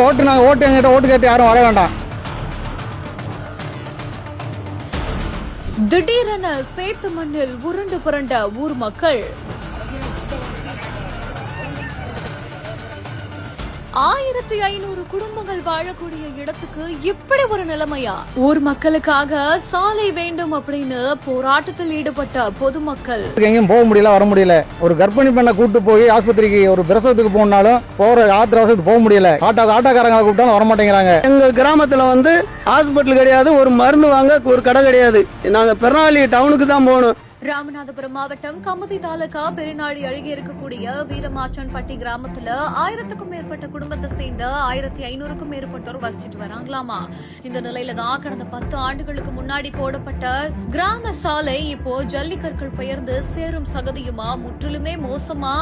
ஓட்டு நாங்கள் ஓட்டு எங்கிட்ட ஓட்டு கேட்டு யாரும் வர வேண்டாம். திடீரென சேத்து மண்ணில் உருண்டு புரண்ட ஊர் மக்கள். 1500 குடும்பங்கள் வாழக்கூடிய இடத்துக்கு இப்படி ஒரு நிலைமையா? ஊர் மக்களுக்காக சாலை வேண்டும் அப்படின்னு போராட்டத்தில் ஈடுபட்ட பொதுமக்கள். எங்கேயும் போக முடியல, வர முடியல. ஒரு கர்ப்பிணி பெண்ணை கூட்டு போய் ஆஸ்பத்திரிக்கு ஒரு பிரசவத்துக்கு போனாலும் போற ஆத்திர அவசரத்துக்கு போக முடியல. ஆட்டோக்காரங்களை கூப்பிட்டாலும் வர மாட்டேங்கிறாங்க. எங்க கிராமத்துல ஹாஸ்பிட்டல் கிடையாது, ஒரு மருந்து வாங்க ஒரு கடை கிடையாது. நாங்க பெருநாளி டவுனுக்கு தான் போகணும். ராமநாதபுரம் மாவட்டம் கமுதி தாலுகா பெருநாளி அருகே இருக்கக்கூடிய வீரமாச்சன்பட்டி கிராமத்துல 1000க்கும் மேற்பட்ட குடும்பத்தை சேர்ந்த 1500க்கும் மேற்பட்டோர் வசிச்சுட்டு வராங்களாமா. இந்த நிலையில தான் கடந்த 10 ஆண்டுகளுக்கு முன்னாடி போடப்பட்ட கிராம சாலை இப்போ ஜல்லிக்கற்கள் பெயர்ந்து சேரும் சகதியுமா முற்றிலுமே மோசமா